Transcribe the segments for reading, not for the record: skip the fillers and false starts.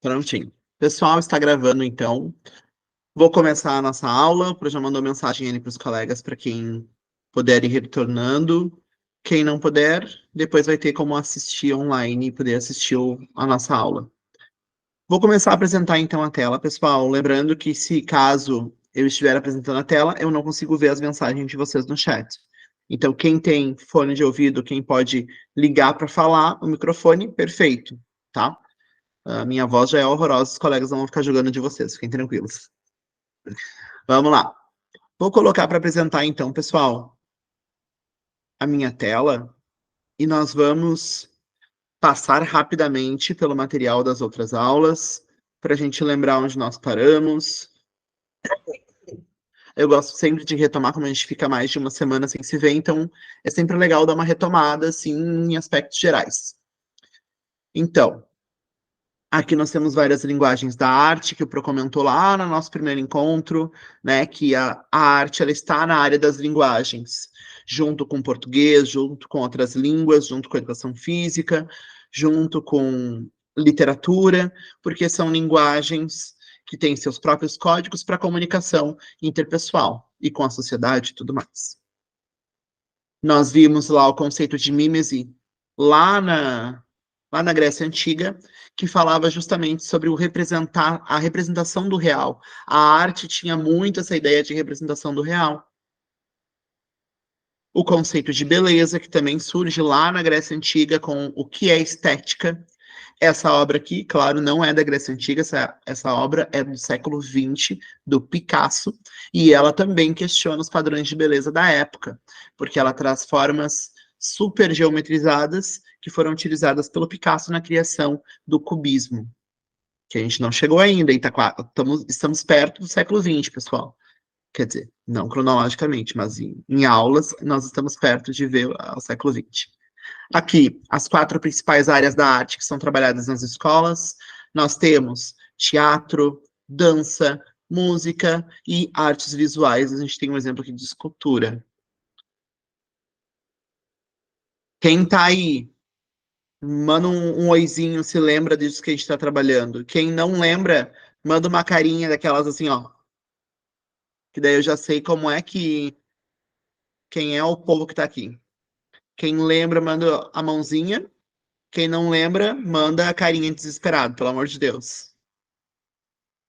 Prontinho. Pessoal, está gravando então. Vou começar a nossa aula. O já mandou mensagem ali para os colegas para quem puder ir retornando. Quem não puder, depois vai ter como assistir online e poder assistir a nossa aula. Vou começar a apresentar então a tela, pessoal. Lembrando que se caso eu estiver apresentando a tela, eu não consigo ver as mensagens de vocês no chat. Então, quem tem fone de ouvido, quem pode ligar para falar, o microfone, perfeito, tá? A minha voz já é horrorosa, os colegas não vão ficar jogando de vocês, fiquem tranquilos. Vamos lá. Vou colocar para apresentar então, pessoal, a minha tela e nós vamos passar rapidamente pelo material das outras aulas para a gente lembrar onde nós paramos. Eu gosto sempre de retomar, como a gente fica mais de uma semana sem se ver, então é sempre legal dar uma retomada assim em aspectos gerais. Então, aqui nós temos várias linguagens da arte, que o Pro comentou lá no nosso primeiro encontro, né, que a arte ela está na área das linguagens, junto com o português, junto com outras línguas, junto com a educação física, junto com literatura, porque são linguagens que têm seus próprios códigos para comunicação interpessoal e com a sociedade e tudo mais. Nós vimos lá o conceito de mímese lá na Grécia Antiga, que falava justamente sobre a representação do real. A arte tinha muito essa ideia de representação do real. O conceito de beleza, que também surge lá na Grécia Antiga com o que é estética. Essa obra aqui, claro, não é da Grécia Antiga, essa obra é do século XX, do Picasso, e ela também questiona os padrões de beleza da época, porque ela traz formas super geometrizadas que foram utilizadas pelo Picasso na criação do cubismo, que a gente não chegou ainda, e estamos perto do século XX, pessoal. Quer dizer, não cronologicamente, mas em aulas nós estamos perto de ver o século XX. Aqui, as 4 principais áreas da arte que são trabalhadas nas escolas. Nós temos teatro, dança, música e artes visuais. A gente tem um exemplo aqui de escultura. Quem tá aí, manda um oizinho, se lembra disso que a gente está trabalhando. Quem não lembra, manda uma carinha daquelas assim, ó. Que daí eu já sei como é que... Quem é o povo que tá aqui. Quem lembra, manda a mãozinha. Quem não lembra, manda a carinha desesperado, pelo amor de Deus.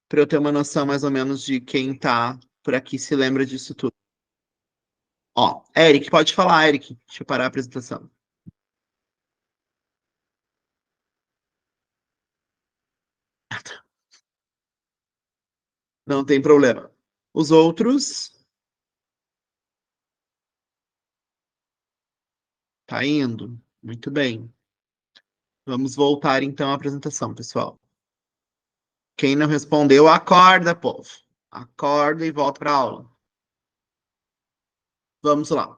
Para eu ter uma noção mais ou menos de quem tá por aqui se lembra disso tudo. Ó, Eric, pode falar, Eric. Deixa eu parar a apresentação. Não tem problema. Os outros, tá indo. Muito bem. Vamos voltar então à apresentação, pessoal. Quem não respondeu, acorda, povo. Acorda e volta para a aula. Vamos lá.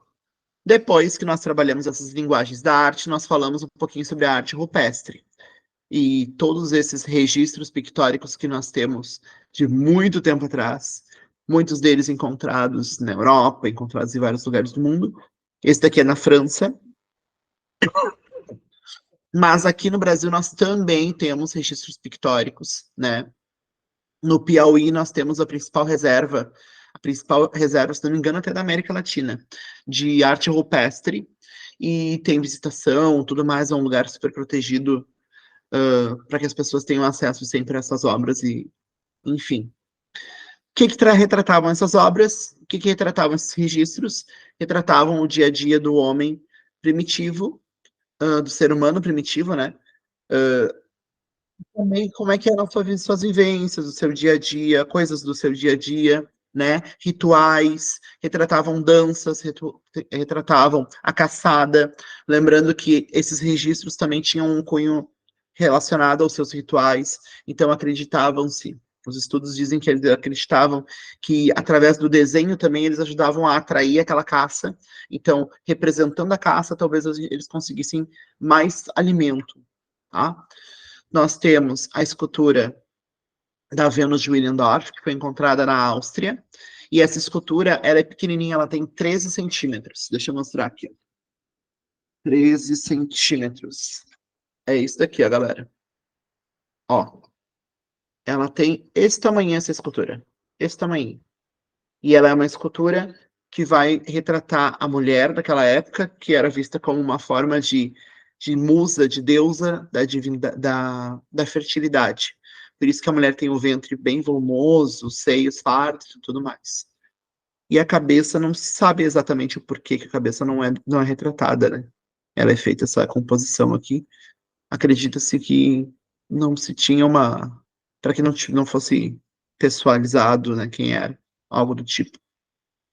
Depois que nós trabalhamos essas linguagens da arte, nós falamos um pouquinho sobre a arte rupestre. E todos esses registros pictóricos que nós temos de muito tempo atrás, muitos deles encontrados na Europa, encontrados em vários lugares do mundo. Esse daqui é na França. Mas aqui no Brasil nós também temos registros pictóricos, né? No Piauí nós temos a principal reserva, se não me engano, até da América Latina, de arte rupestre, e tem visitação, tudo mais, é um lugar super protegido para que as pessoas tenham acesso sempre a essas obras e, enfim. O que retratavam essas obras? O que retratavam esses registros? Retratavam o dia a dia do homem primitivo, do ser humano primitivo, né? Também como é que eram suas vivências, o seu dia a dia, coisas do seu dia a dia, né? Rituais, retratavam danças, retratavam a caçada. Lembrando que esses registros também tinham um cunho relacionado aos seus rituais, então acreditavam-se. Os estudos dizem que eles acreditavam que, através do desenho também, eles ajudavam a atrair aquela caça. Então, representando a caça, talvez eles conseguissem mais alimento, tá? Nós temos a escultura da Vênus de Willendorf, que foi encontrada na Áustria. E essa escultura, ela é pequenininha, ela tem 13 centímetros. Deixa eu mostrar aqui. 13 centímetros. É isso daqui, ó, galera. Ó. ela tem esse tamanho, essa escultura. Esse tamanho. E ela é uma escultura que vai retratar a mulher daquela época, que era vista como uma forma de musa, de deusa da fertilidade. Por isso que a mulher tem o ventre bem volumoso, os seios fartos e tudo mais. E a cabeça não se sabe exatamente o porquê que a cabeça não é retratada, né? Ela é feita essa composição aqui. Acredita-se que não se tinha uma. Para que não fosse pessoalizado, né, quem era, algo do tipo.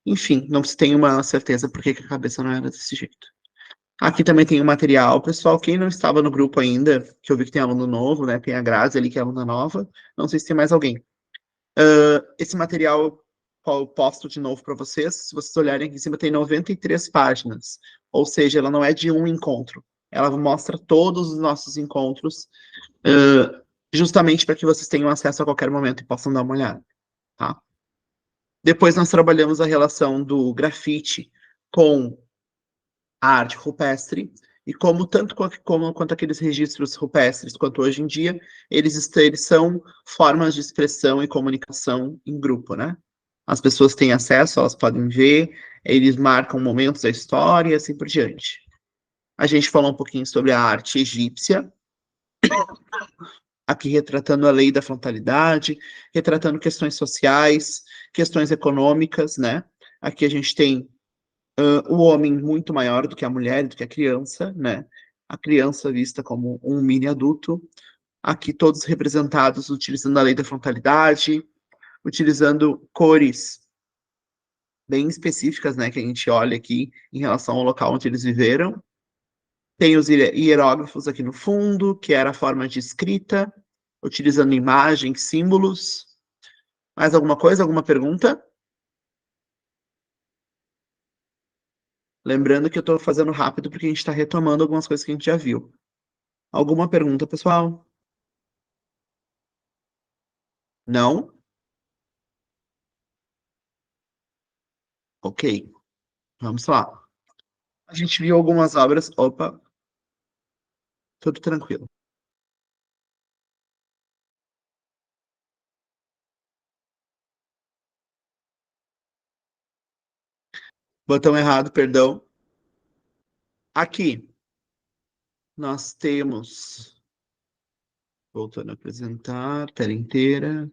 Enfim, não se tem uma certeza por que que a cabeça não era desse jeito. Aqui também tem o material, pessoal. Quem não estava no grupo ainda, que eu vi que tem aluno novo, né? Tem a Grazi ali, que é aluna nova. Não sei se tem mais alguém. Esse material eu posto de novo para vocês. Se vocês olharem aqui em cima, tem 93 páginas. Ou seja, ela não é de um encontro. Ela mostra todos os nossos encontros, justamente para que vocês tenham acesso a qualquer momento e possam dar uma olhada, tá? Depois nós trabalhamos a relação do grafite com a arte rupestre e como tanto quanto aqueles registros rupestres, quanto hoje em dia, eles são formas de expressão e comunicação em grupo, né? As pessoas têm acesso, elas podem ver, eles marcam momentos da história e assim por diante. A gente falou um pouquinho sobre a arte egípcia, aqui retratando a lei da frontalidade, retratando questões sociais, questões econômicas, né? Aqui a gente tem o homem muito maior do que a mulher, do que a criança, né? A criança vista como um mini adulto. Aqui todos representados utilizando a lei da frontalidade, utilizando cores bem específicas, né? Que a gente olha aqui em relação ao local onde eles viveram. Tem os hieróglifos aqui no fundo, que era a forma de escrita, utilizando imagens, símbolos. Mais alguma coisa? Alguma pergunta? Lembrando que eu estou fazendo rápido porque a gente está retomando algumas coisas que a gente já viu. Alguma pergunta, pessoal? Não? Ok, vamos lá. A gente viu algumas obras. Opa, tudo tranquilo. Botão errado, perdão. Aqui, nós temos. Voltando a apresentar, tela inteira.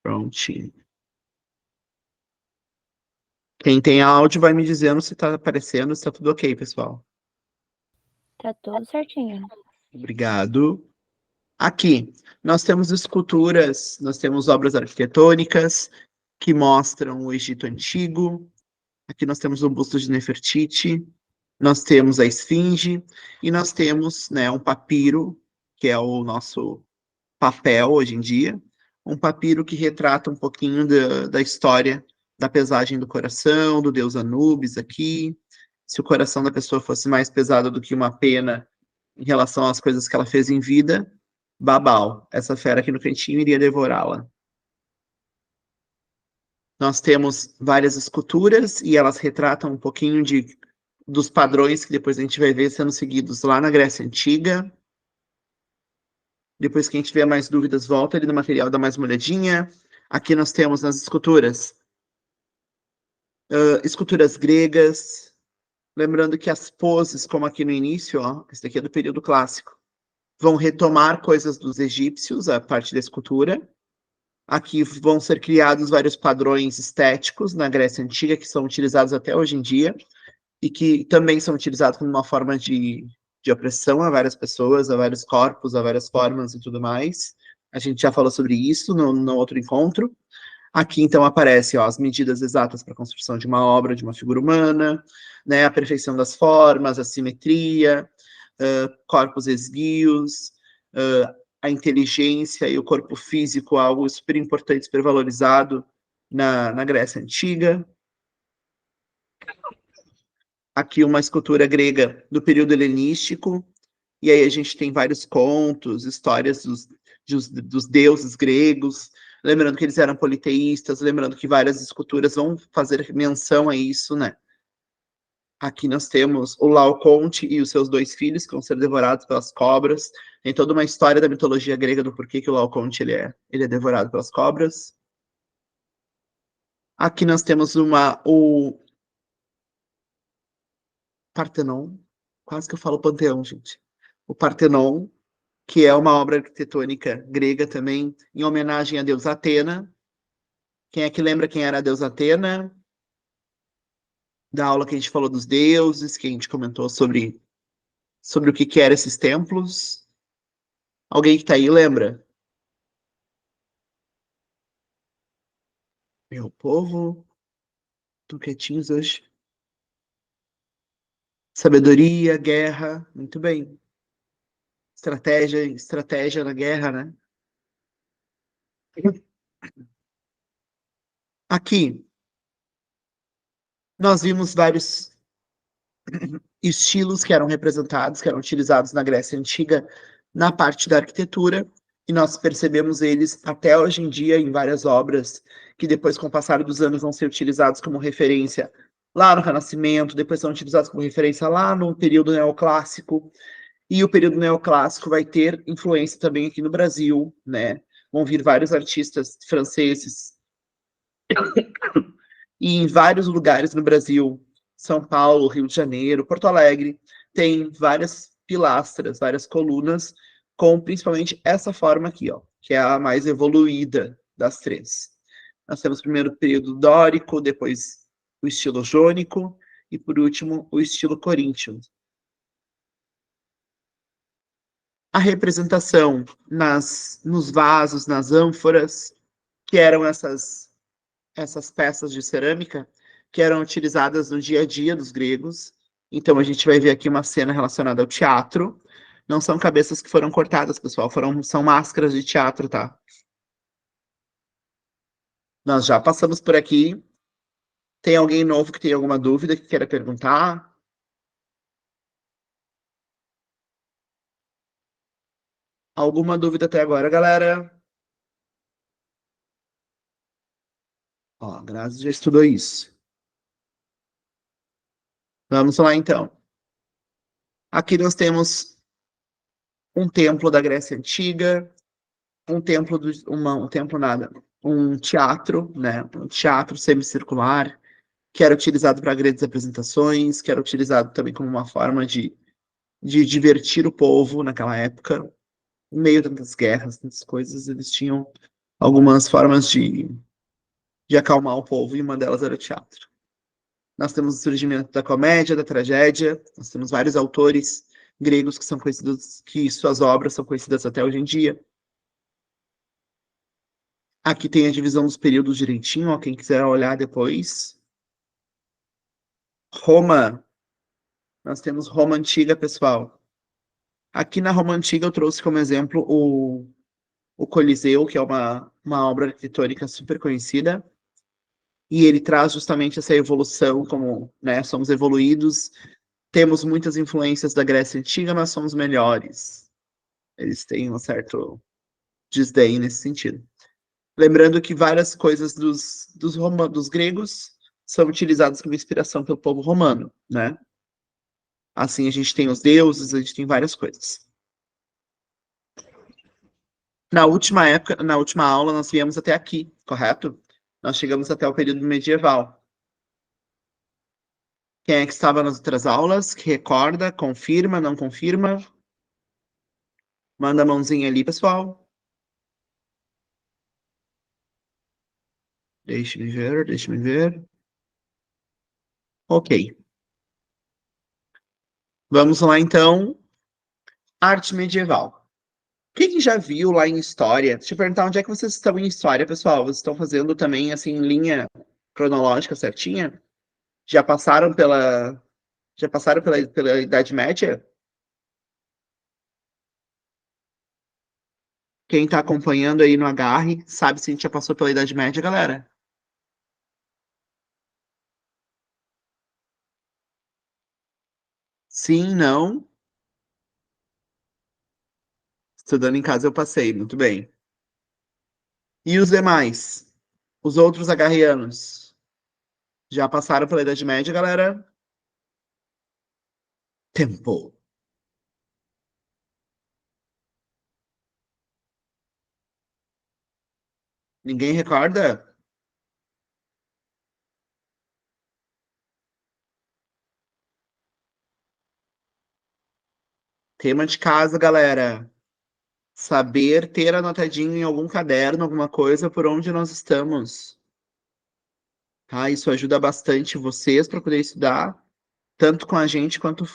Prontinho. Quem tem áudio vai me dizendo se está aparecendo, se está tudo ok, pessoal. Tá tudo certinho. Obrigado. Aqui, nós temos esculturas, nós temos obras arquitetônicas que mostram o Egito Antigo. Aqui nós temos o busto de Nefertiti, nós temos a Esfinge e nós temos, né, um papiro, que é o nosso papel hoje em dia, um papiro que retrata um pouquinho da história da pesagem do coração, do deus Anubis aqui. Se o coração da pessoa fosse mais pesado do que uma pena em relação às coisas que ela fez em vida, babau, essa fera aqui no cantinho iria devorá-la. Nós temos várias esculturas e elas retratam um pouquinho dos padrões que depois a gente vai ver sendo seguidos lá na Grécia Antiga. Depois que a gente tiver mais dúvidas, volta ali no material, dá mais uma olhadinha. Aqui nós temos nas esculturas, esculturas gregas. Lembrando que as poses, como aqui no início, ó, esse daqui é do período clássico, vão retomar coisas dos egípcios, a parte da escultura. Aqui vão ser criados vários padrões estéticos na Grécia Antiga, que são utilizados até hoje em dia, e que também são utilizados como uma forma de opressão a várias pessoas, a vários corpos, a várias formas e tudo mais. A gente já falou sobre isso no outro encontro. Aqui, então, aparecem as medidas exatas para a construção de uma obra, de uma figura humana, né, a perfeição das formas, a simetria, corpos esguios, a inteligência e o corpo físico, algo super importante, super valorizado na Grécia Antiga. Aqui uma escultura grega do período helenístico, e aí a gente tem vários contos, histórias dos deuses gregos, lembrando que eles eram politeístas, lembrando que várias esculturas vão fazer menção a isso, né? Aqui nós temos o Laocoonte e os seus dois filhos, que vão ser devorados pelas cobras. Tem toda uma história da mitologia grega do porquê que o Laocoonte ele é devorado pelas cobras. Aqui nós temos o Partenon. Quase que eu falo Panteão, gente. O Partenon, que é uma obra arquitetônica grega também, em homenagem à deusa Atena. Quem é que lembra quem era a deusa Atena? Da aula que a gente falou dos deuses, que a gente comentou sobre o que eram esses templos. Alguém que tá aí lembra? Meu povo, tô quietinhos hoje. Sabedoria, guerra, muito bem. Estratégia na guerra, né? Aqui, nós vimos vários estilos que eram representados, que eram utilizados na Grécia Antiga, na parte da arquitetura, e nós percebemos eles até hoje em dia em várias obras, que depois, com o passar dos anos, vão ser utilizados como referência lá no Renascimento, depois são utilizados como referência lá no período neoclássico, e o período neoclássico vai ter influência também aqui no Brasil, né? Vão vir vários artistas franceses e em vários lugares no Brasil, São Paulo, Rio de Janeiro, Porto Alegre, tem várias pilastras, várias colunas, com principalmente essa forma aqui, ó, que é a mais evoluída das três. Nós temos primeiro o período dórico, depois o estilo jônico e, por último, o estilo coríntio. A representação nos vasos, nas ânforas, que eram essas peças de cerâmica que eram utilizadas no dia a dia dos gregos. Então a gente vai ver aqui uma cena relacionada ao teatro. Não são cabeças que foram cortadas, pessoal, são máscaras de teatro, tá? Nós já passamos por aqui. Tem alguém novo que tem alguma dúvida que queira perguntar? Alguma dúvida até agora, galera? Ó, a Grazi já estudou isso. Vamos lá, então. Aqui nós temos um templo da Grécia Antiga, um templo nada, um teatro, né? Um teatro semicircular, que era utilizado para grandes apresentações, que era utilizado também como uma forma de divertir o povo naquela época, no meio das guerras, das coisas, eles tinham algumas formas de acalmar o povo, e uma delas era o teatro. Nós temos o surgimento da comédia, da tragédia, nós temos vários autores gregos que são conhecidos, que suas obras são conhecidas até hoje em dia. Aqui tem a divisão dos períodos direitinho, ó, quem quiser olhar depois. Roma, nós temos Roma Antiga, pessoal. Aqui na Roma Antiga eu trouxe como exemplo o Coliseu, que é uma obra arquitetônica super conhecida, e ele traz justamente essa evolução, como, né, somos evoluídos, temos muitas influências da Grécia Antiga, mas somos melhores. Eles têm um certo desdém nesse sentido. Lembrando que várias coisas dos gregos são utilizadas como inspiração pelo povo romano, né? Assim, a gente tem os deuses, a gente tem várias coisas. Na última aula, nós viemos até aqui, correto? Nós chegamos até o período medieval. Quem é que estava nas outras aulas? Que recorda, confirma, não confirma? Manda a mãozinha ali, pessoal. Deixe-me ver, deixe-me ver. Ok. Vamos lá, então. Arte medieval. Quem já viu lá em história? Deixa eu perguntar onde é que vocês estão em história, pessoal. Vocês estão fazendo também, assim, linha cronológica certinha? Já passaram pela, pela Idade Média? Quem está acompanhando aí no Agarre, sabe se a gente já passou pela Idade Média, galera? Sim, não. Estudando em casa eu passei, muito bem. E os demais? Os outros agarrianos? Já passaram pela Idade Média, galera? Tempo. Ninguém recorda? Tema de casa, galera. Saber ter anotadinho em algum caderno, alguma coisa, por onde nós estamos. Tá? Isso ajuda bastante vocês para poder estudar, tanto com a gente quanto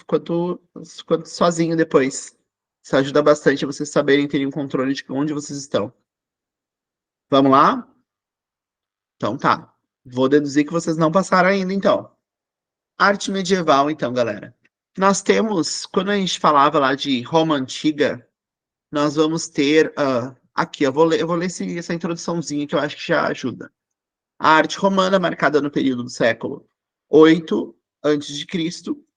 sozinho depois. Isso ajuda bastante vocês saberem terem um controle de onde vocês estão. Vamos lá? Então tá. Vou deduzir que vocês não passaram ainda, então. Arte medieval, então, galera. Nós temos, quando a gente falava lá de Roma Antiga, nós vamos ter. Aqui, eu vou ler essa introduçãozinha que eu acho que já ajuda. A arte romana, marcada no período do século VIII a.C.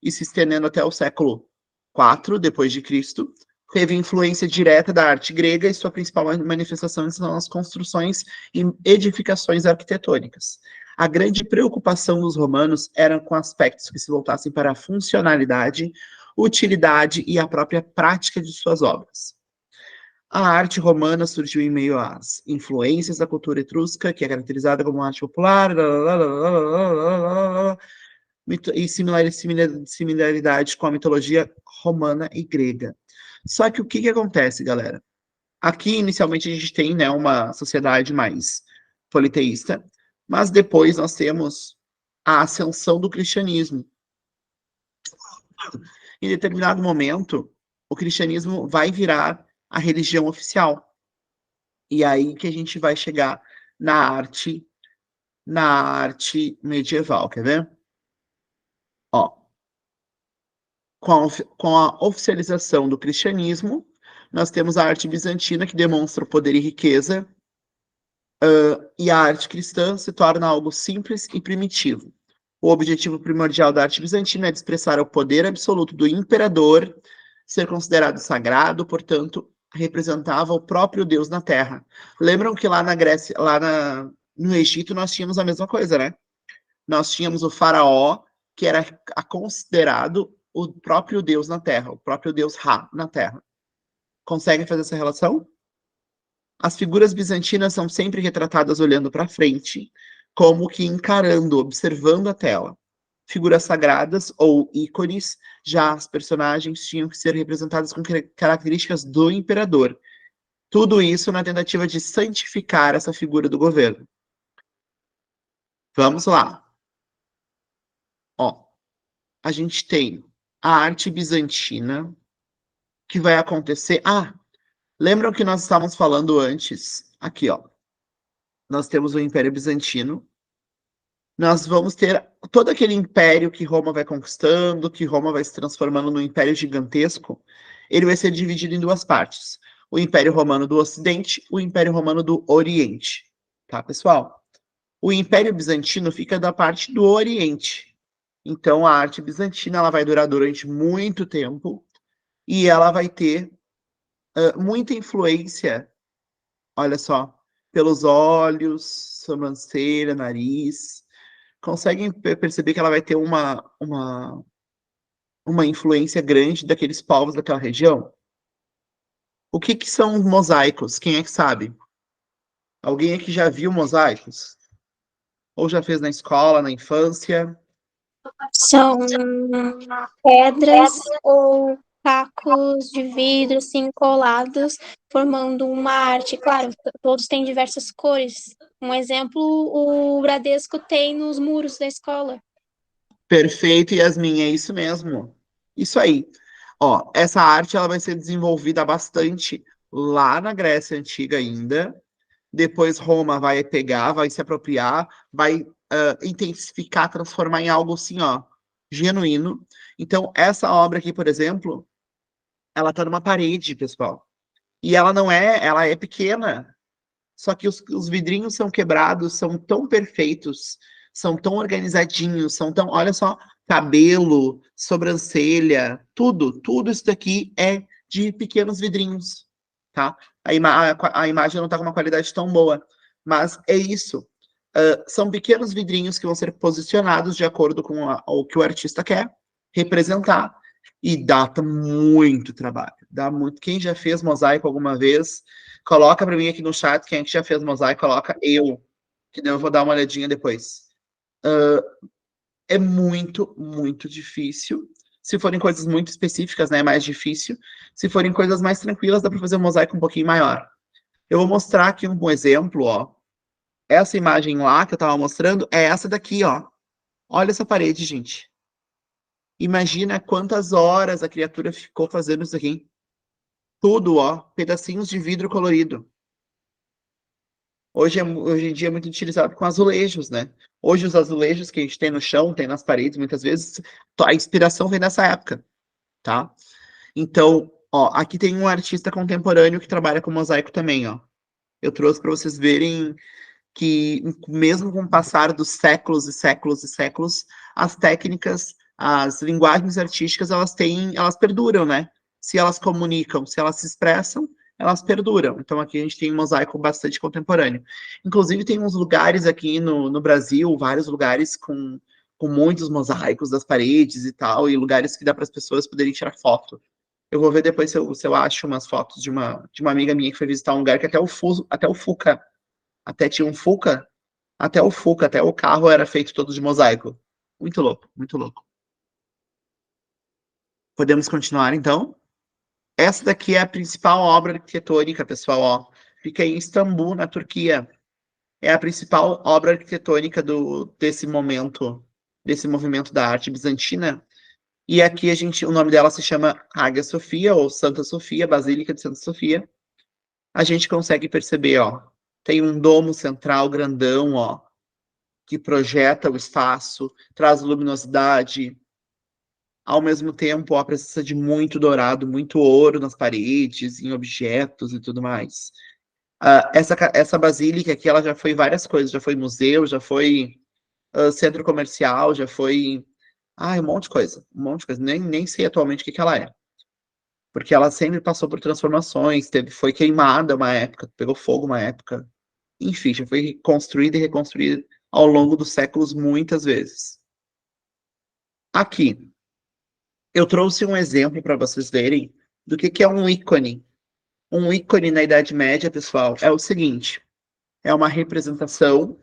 e se estendendo até o século IV depois de Cristo, teve influência direta da arte grega e sua principal manifestação são as construções e edificações arquitetônicas. A grande preocupação dos romanos era com aspectos que se voltassem para a funcionalidade, utilidade e a própria prática de suas obras. A arte romana surgiu em meio às influências da cultura etrusca, que é caracterizada como arte popular, e similaridade com a mitologia romana e grega. Só que o que acontece, galera? Aqui, inicialmente, a gente tem, né, uma sociedade mais politeísta, mas depois nós temos a ascensão do cristianismo. Em determinado momento, o cristianismo vai virar a religião oficial. E aí que a gente vai chegar na arte medieval, quer ver? Ó, com a oficialização do cristianismo, nós temos a arte bizantina, que demonstra o poder e riqueza, e a arte cristã se torna algo simples e primitivo. O objetivo primordial da arte bizantina é de expressar o poder absoluto do imperador, ser considerado sagrado, portanto, representava o próprio Deus na Terra. Lembram que lá na Grécia, no Egito, nós tínhamos a mesma coisa, né? Nós tínhamos o faraó, que era considerado o próprio Deus na Terra, o próprio Deus Ra na Terra. Conseguem fazer essa relação? As figuras bizantinas são sempre retratadas olhando para frente, como que encarando, observando a tela. Figuras sagradas ou ícones, já as personagens tinham que ser representadas com características do imperador. Tudo isso na tentativa de santificar essa figura do governo. Vamos lá. Ó, a gente tem a arte bizantina, que vai acontecer. Lembram que nós estávamos falando antes? Aqui, ó. Nós temos o Império Bizantino. Nós vamos ter todo aquele império que Roma vai conquistando, que Roma vai se transformando num império gigantesco. Ele vai ser dividido em duas partes: o Império Romano do Ocidente, o Império Romano do Oriente. Tá, pessoal? O Império Bizantino fica da parte do Oriente. Então, a arte bizantina ela vai durar durante muito tempo e ela vai ter muita influência, olha só, pelos olhos, sobrancelha, nariz. Conseguem perceber que ela vai ter uma influência grande daqueles povos daquela região? O que são mosaicos? Quem é que sabe? Alguém aqui já viu mosaicos? Ou já fez na escola, na infância? São pedras ou cacos de vidro assim colados, formando uma arte. Claro, todos têm diversas cores. Um exemplo, o Bradesco tem nos muros da escola. Perfeito, Yasmin, é isso mesmo. Isso aí. Ó, essa arte ela vai ser desenvolvida bastante lá na Grécia Antiga ainda. Depois Roma vai pegar, vai se apropriar, vai intensificar, transformar em algo assim, ó, genuíno. Então, essa obra aqui, por exemplo, ela tá numa parede, pessoal. E ela é pequena. Só que os vidrinhos são quebrados, são tão perfeitos, são tão organizadinhos, são tão, olha só, cabelo, sobrancelha, tudo isso daqui é de pequenos vidrinhos, tá? A imagem não tá com uma qualidade tão boa, mas é isso. São pequenos vidrinhos que vão ser posicionados de acordo com o que o artista quer representar. E dá muito trabalho. Dá muito. Quem já fez mosaico alguma vez, coloca para mim aqui no chat. Quem é que já fez mosaico, coloca eu, que daí eu vou dar uma olhadinha depois. É muito, muito difícil. Se forem coisas muito específicas, né, é mais difícil. Se forem coisas mais tranquilas, dá para fazer um mosaico um pouquinho maior. Eu vou mostrar aqui um exemplo, ó. Essa imagem lá que eu estava mostrando é essa daqui, ó. Olha essa parede, gente. Imagina quantas horas a criatura ficou fazendo isso aqui. Tudo, ó. Pedacinhos de vidro colorido. Hoje em dia é muito utilizado com azulejos, né? Hoje os azulejos que a gente tem no chão, tem nas paredes, muitas vezes, a inspiração vem dessa época, tá? Então, ó, aqui tem um artista contemporâneo que trabalha com mosaico também, ó. Eu trouxe para vocês verem que, mesmo com o passar dos séculos e séculos e séculos, as técnicas, as linguagens artísticas, elas perduram, né? Se elas comunicam, se elas se expressam, elas perduram. Então aqui a gente tem um mosaico bastante contemporâneo. Inclusive tem uns lugares aqui no Brasil, vários lugares com muitos mosaicos das paredes e tal, e lugares que dá para as pessoas poderem tirar foto. Eu vou ver depois se eu acho umas fotos de uma amiga minha que foi visitar um lugar que até o Fuca, até tinha um Fuca, até o carro era feito todo de mosaico. Muito louco, muito louco. Podemos continuar, então? Essa daqui é a principal obra arquitetônica, pessoal, ó. Fica em Istambul, na Turquia. É a principal obra arquitetônica desse movimento da arte bizantina. E aqui o nome dela se chama Hagia Sophia, ou Santa Sofia, Basílica de Santa Sofia. A gente consegue perceber, ó, tem um domo central grandão, ó, que projeta o espaço, traz luminosidade. Ao mesmo tempo, a presença de muito dourado, muito ouro nas paredes, em objetos e tudo mais. Essa basílica aqui, ela já foi várias coisas. Já foi museu, já foi centro comercial, já foi... um monte de coisa. Um monte de coisa. Nem sei atualmente o que ela é. Porque ela sempre passou por transformações, foi queimada uma época, pegou fogo uma época. Enfim, já foi construída e reconstruída ao longo dos séculos muitas vezes. Aqui, eu trouxe um exemplo para vocês verem do que é um ícone. Um ícone na Idade Média, pessoal, é o seguinte: é uma representação,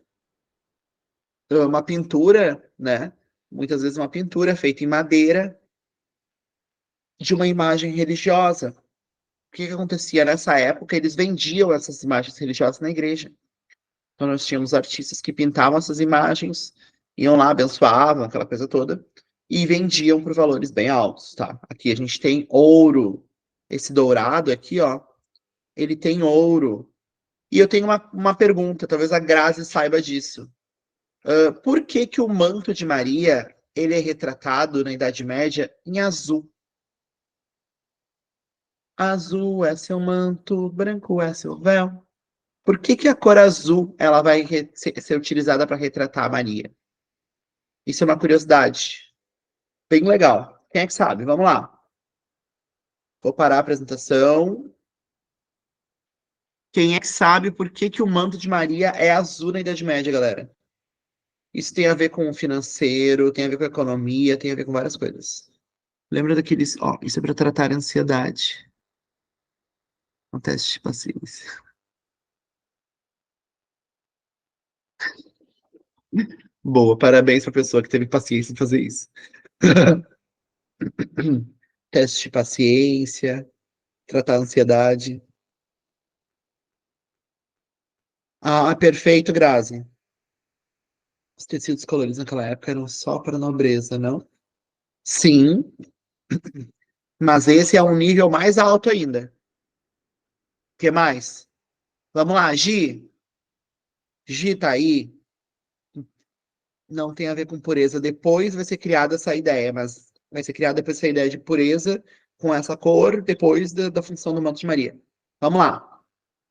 uma pintura, né? Muitas vezes uma pintura feita em madeira de uma imagem religiosa. O que acontecia nessa época? Eles vendiam essas imagens religiosas na igreja. Então nós tínhamos artistas que pintavam essas imagens, iam lá, abençoavam, aquela coisa toda, e vendiam por valores bem altos, tá? Aqui a gente tem ouro. Esse dourado aqui, ó, ele tem ouro. E eu tenho uma pergunta, talvez a Grazi saiba disso. Por que que o manto de Maria, ele é retratado na Idade Média em azul? Azul é seu manto, branco é seu véu. Por que que a cor azul ela vai ser utilizada para retratar a Maria? Isso é uma curiosidade bem legal. Quem é que sabe? Vamos lá. Vou parar a apresentação. Quem é que sabe por que que o manto de Maria é azul na Idade Média, galera? Isso tem a ver com o financeiro, tem a ver com a economia, tem a ver com várias coisas. Lembra daqueles... Ó, isso é para tratar a ansiedade. Um teste de paciência. Boa, parabéns para a pessoa que teve paciência em fazer isso. Teste de paciência, tratar a ansiedade. Perfeito, Grazi. Os tecidos coloridos naquela época eram só para nobreza, não? Sim, mas esse é um nível mais alto ainda. O que mais? Vamos lá, Gi. Gi tá aí. Não tem a ver com pureza. Depois vai ser criada essa ideia, mas vai ser criada depois essa ideia de pureza com essa cor, depois da função do manto de Maria. Vamos lá.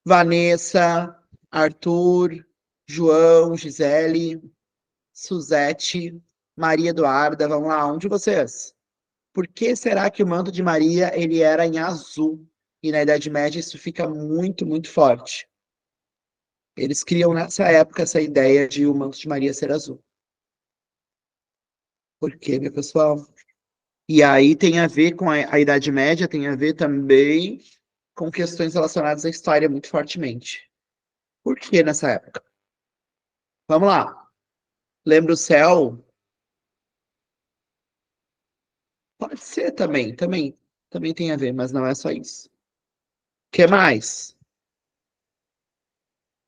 Vanessa, Arthur, João, Gisele, Suzete, Maria Eduarda, vamos lá, um de vocês. Por que será que o manto de Maria ele era em azul? E na Idade Média isso fica muito, muito forte. Eles criam nessa época essa ideia de o manto de Maria ser azul. Por quê, meu pessoal? E aí tem a ver com a Idade Média, tem a ver também com questões relacionadas à história muito fortemente. Por que nessa época? Vamos lá. Lembra o céu? Pode ser também tem a ver, mas não é só isso. O que mais?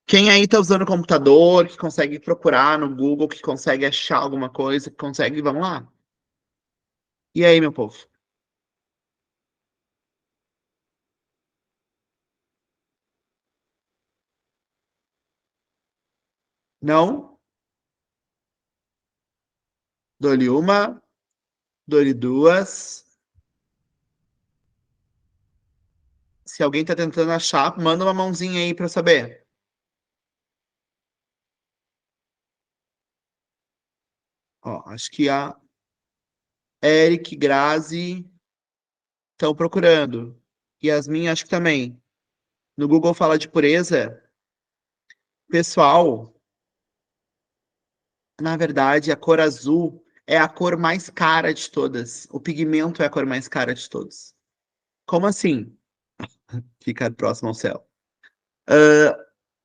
Quem aí tá usando computador, que consegue procurar no Google, que consegue achar alguma coisa, que consegue, vamos lá. E aí, meu povo? Não? Dou-lhe uma, dou-lhe duas. Se alguém tá tentando achar, manda uma mãozinha aí pra eu saber. Ó, acho que a Eric, Grazi estão procurando. Yasmin, acho que também. No Google fala de pureza. Pessoal, na verdade, a cor azul é a cor mais cara de todas. O pigmento é a cor mais cara de todos. Como assim? Ficar próximo ao céu.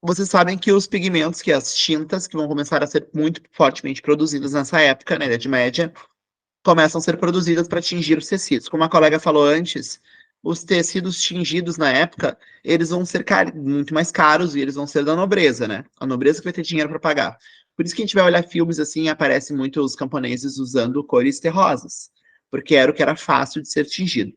Vocês sabem que os pigmentos, que as tintas, que vão começar a ser muito fortemente produzidas nessa época, na Idade Média, começam a ser produzidas para tingir os tecidos. Como a colega falou antes, os tecidos tingidos na época, eles vão ser muito mais caros e eles vão ser da nobreza, né? A nobreza que vai ter dinheiro para pagar. Por isso que a gente vai olhar filmes assim, aparece muito os camponeses usando cores terrosas, porque era o que era fácil de ser tingido.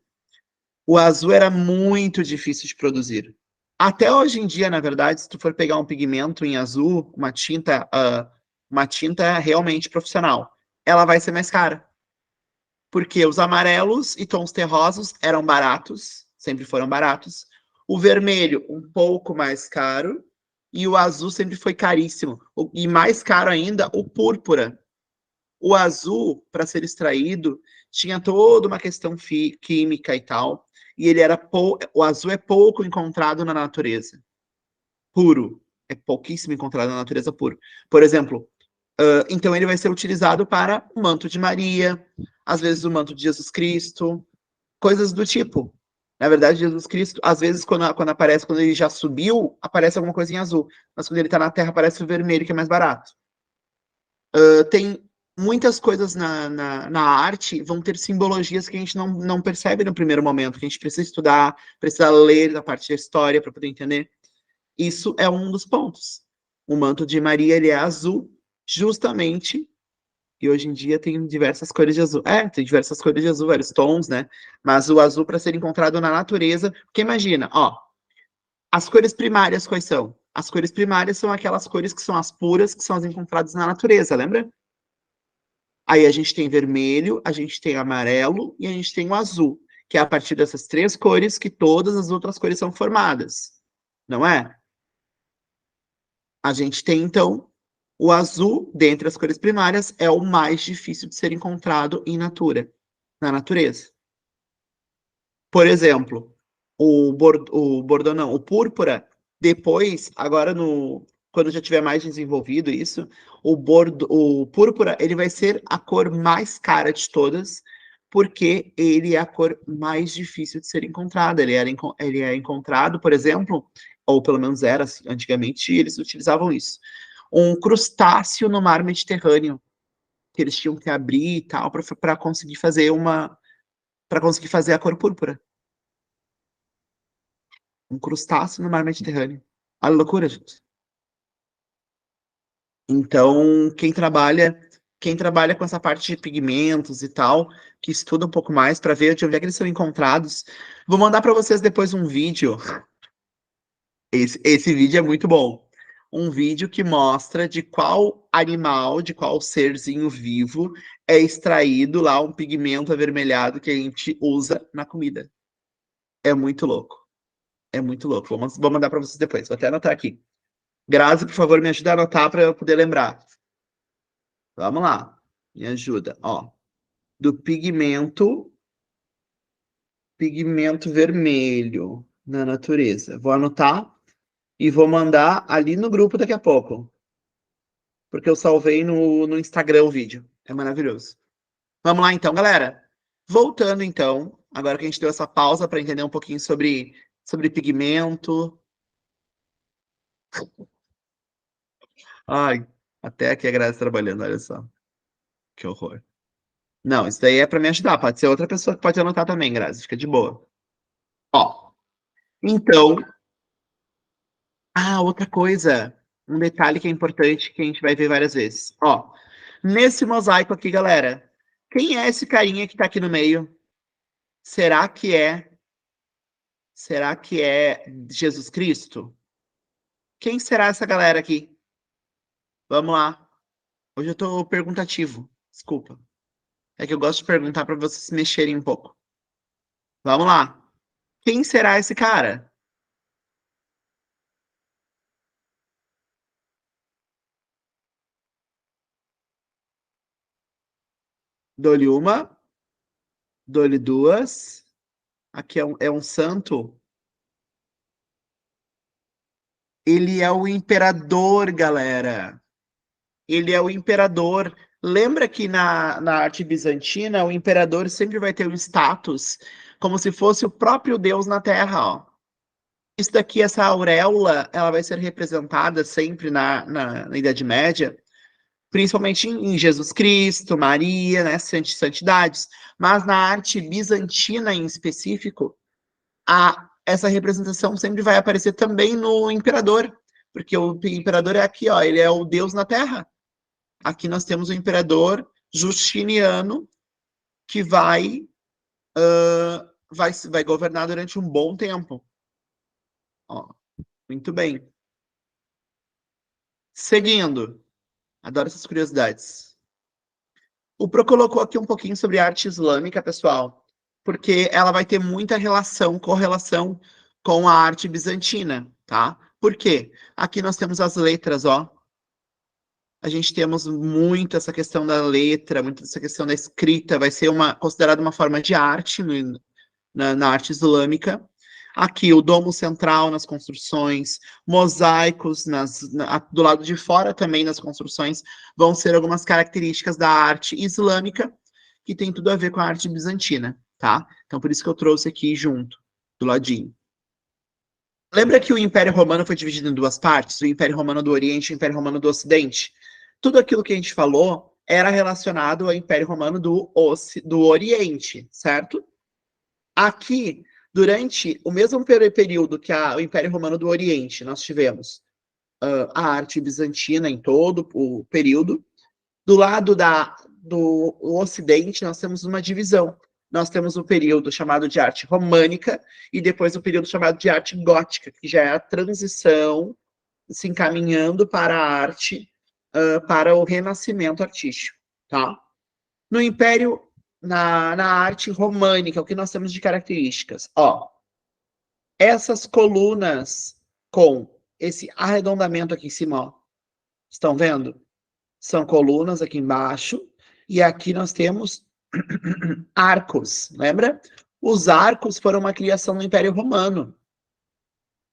O azul era muito difícil de produzir. Até hoje em dia, na verdade, se tu for pegar um pigmento em azul, uma tinta realmente profissional, ela vai ser mais cara. Porque os amarelos e tons terrosos eram baratos, sempre foram baratos. O vermelho, um pouco mais caro. E o azul sempre foi caríssimo. E mais caro ainda, o púrpura. O azul, para ser extraído, tinha toda uma questão química e tal. E ele era o azul é pouco encontrado na natureza. Puro. É pouquíssimo encontrado na natureza puro. Por exemplo, então ele vai ser utilizado para o manto de Maria, às vezes o manto de Jesus Cristo, coisas do tipo. Na verdade, Jesus Cristo, às vezes, quando aparece, quando ele já subiu, aparece alguma coisa em azul. Mas quando ele está na terra, aparece o vermelho, que é mais barato. Tem muitas coisas na arte, vão ter simbologias que a gente não percebe no primeiro momento, que a gente precisa estudar, precisa ler a parte da história para poder entender. Isso é um dos pontos. O manto de Maria, ele é azul, justamente, e hoje em dia tem diversas cores de azul. Tem diversas cores de azul, vários tons, né? Mas o azul para ser encontrado na natureza, porque imagina, ó, as cores primárias quais são? As cores primárias são aquelas cores que são as puras, que são as encontradas na natureza, lembra? Aí a gente tem vermelho, a gente tem amarelo e a gente tem o azul, que é a partir dessas três cores que todas as outras cores são formadas, não é? A gente tem, então, o azul, dentre as cores primárias, é o mais difícil de ser encontrado na natureza. Por exemplo, o bordô não, o púrpura, depois, agora quando já tiver mais desenvolvido isso, o púrpura, ele vai ser a cor mais cara de todas, porque ele é a cor mais difícil de ser encontrada. Ele é encontrado, por exemplo, ou pelo menos era assim, antigamente, eles utilizavam isso. Um crustáceo no mar Mediterrâneo, que eles tinham que abrir e tal, para conseguir fazer a cor púrpura. Um crustáceo no mar Mediterrâneo. Olha a loucura, gente. Então, quem trabalha com essa parte de pigmentos e tal, que estuda um pouco mais para ver de onde é que eles são encontrados, vou mandar para vocês depois um vídeo. Esse vídeo é muito bom. Um vídeo que mostra de qual animal, de qual serzinho vivo é extraído lá um pigmento avermelhado que a gente usa na comida. É muito louco. É muito louco. Vou mandar para vocês depois. Vou até anotar aqui. Grazi, por favor, me ajuda a anotar para eu poder lembrar. Vamos lá. Me ajuda. Ó, do pigmento vermelho na natureza. Vou anotar e vou mandar ali no grupo daqui a pouco. Porque eu salvei no Instagram o vídeo. É maravilhoso. Vamos lá então, galera. Voltando, então, agora que a gente deu essa pausa para entender um pouquinho sobre pigmento. Ai, até aqui a Grazi trabalhando, olha só. Que horror. Não, isso daí é para me ajudar. Pode ser outra pessoa que pode anotar também, Grazi. Fica de boa. Ó, então... Ah, outra coisa. Um detalhe que é importante que a gente vai ver várias vezes. Ó, nesse mosaico aqui, galera, quem é esse carinha que tá aqui no meio? Será que é... Será que é Jesus Cristo? Quem será essa galera aqui? Vamos lá. Hoje eu tô perguntativo. Desculpa. É que eu gosto de perguntar para vocês se mexerem um pouco. Vamos lá. Quem será esse cara? Dou-lhe uma, dou-lhe duas. Aqui é um santo. Ele é o imperador, galera. Ele é o imperador. Lembra que na arte bizantina, o imperador sempre vai ter um status como se fosse o próprio Deus na Terra, ó. Isso daqui, essa auréola, ela vai ser representada sempre na Idade Média, principalmente em Jesus Cristo, Maria, né, santidades. Mas na arte bizantina em específico, essa representação sempre vai aparecer também no imperador, porque o imperador é aqui, ó, ele é o Deus na Terra. Aqui nós temos o imperador Justiniano, que vai governar durante um bom tempo. Ó, muito bem. Seguindo. Adoro essas curiosidades. O Pro colocou aqui um pouquinho sobre arte islâmica, pessoal, porque ela vai ter muita correlação com a arte bizantina, tá? Por quê? Aqui nós temos as letras, ó. A gente temos muito essa questão da letra, muito essa questão da escrita, vai ser considerada uma forma de arte na arte islâmica. Aqui, o domo central nas construções, mosaicos do lado de fora também nas construções, vão ser algumas características da arte islâmica que tem tudo a ver com a arte bizantina, tá? Então, por isso que eu trouxe aqui junto, do ladinho. Lembra que o Império Romano foi dividido em duas partes? O Império Romano do Oriente e o Império Romano do Ocidente? Tudo aquilo que a gente falou era relacionado ao Império Romano do Oriente, certo? Aqui, durante o mesmo período que o Império Romano do Oriente, nós tivemos a arte bizantina em todo o período. Do lado do Ocidente, nós temos uma divisão. Nós temos o período chamado de arte românica e depois o período chamado de arte gótica, que já é a transição se encaminhando para a arte, para o renascimento artístico, tá? No Império, na arte românica, o que nós temos de características? Ó, essas colunas com esse arredondamento aqui em cima, ó, estão vendo? São colunas aqui embaixo, e aqui nós temos arcos, lembra? Os arcos foram uma criação do Império Romano.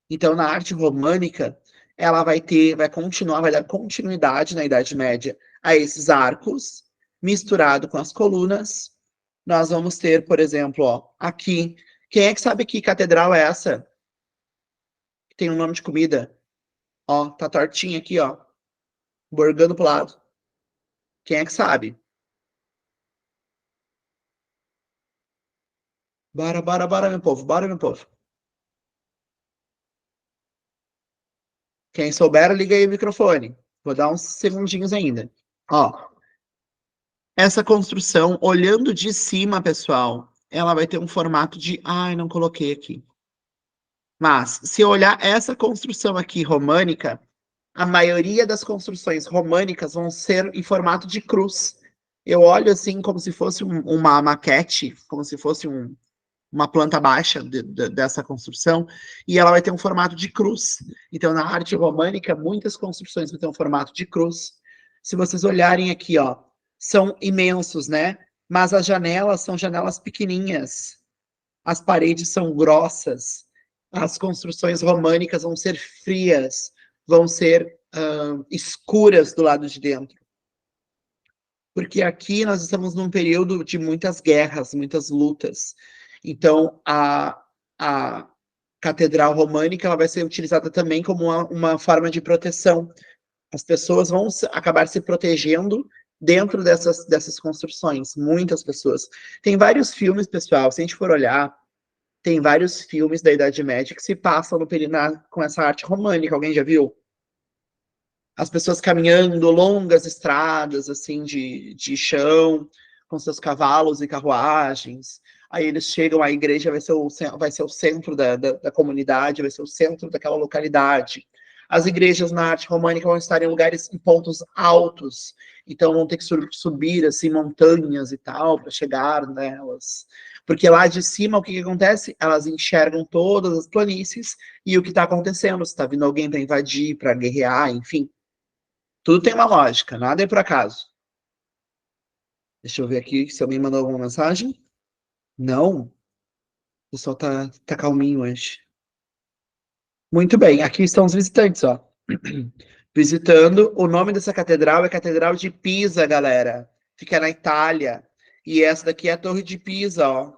Então, na arte românica, ela vai continuar, vai dar continuidade na Idade Média a esses arcos, misturado com as colunas. Nós vamos ter, por exemplo, ó, aqui. Quem é que sabe que catedral é essa? Que tem um nome de comida. Ó, tá tortinha aqui, ó. Borgando pro lado. Quem é que sabe? Bora, bora, bora, meu povo. Bora, meu povo. Quem souber, liga aí o microfone. Vou dar uns segundinhos ainda. Ó, essa construção, olhando de cima, pessoal, ela vai ter um formato de... Ai, não coloquei aqui. Mas, se olhar essa construção aqui românica, a maioria das construções românicas vão ser em formato de cruz. Eu olho assim como se fosse uma maquete, como se fosse uma planta baixa dessa construção, e ela vai ter um formato de cruz. Então, na arte românica, muitas construções vão ter um formato de cruz. Se vocês olharem aqui, ó, são imensos, né? Mas as janelas são janelas pequenininhas. As paredes são grossas. As construções românicas vão ser frias, vão ser escuras do lado de dentro. Porque aqui nós estamos num período de muitas guerras, muitas lutas. Então, a catedral românica ela vai ser utilizada também como uma forma de proteção. As pessoas vão acabar se protegendo dentro dessas construções, muitas pessoas. Tem vários filmes, pessoal, se a gente for olhar, tem vários filmes da Idade Média que se passam no período com essa arte românica. Alguém já viu? As pessoas caminhando longas estradas, assim, de chão, com seus cavalos e carruagens. Aí eles chegam, a igreja vai ser o centro da comunidade, vai ser o centro daquela localidade. As igrejas na arte românica vão estar em lugares, em pontos altos, então vão ter que subir, assim, montanhas e tal, para chegar nelas. Porque lá de cima, o que acontece? Elas enxergam todas as planícies e o que está acontecendo, se está vindo alguém para invadir, para guerrear, enfim. Tudo tem uma lógica, nada é por acaso. Deixa eu ver aqui se alguém mandou alguma mensagem. Não? O pessoal tá calminho hoje. Muito bem, aqui estão os visitantes, ó. Visitando. O nome dessa catedral é Catedral de Pisa, galera. Fica na Itália. E essa daqui é a Torre de Pisa, ó.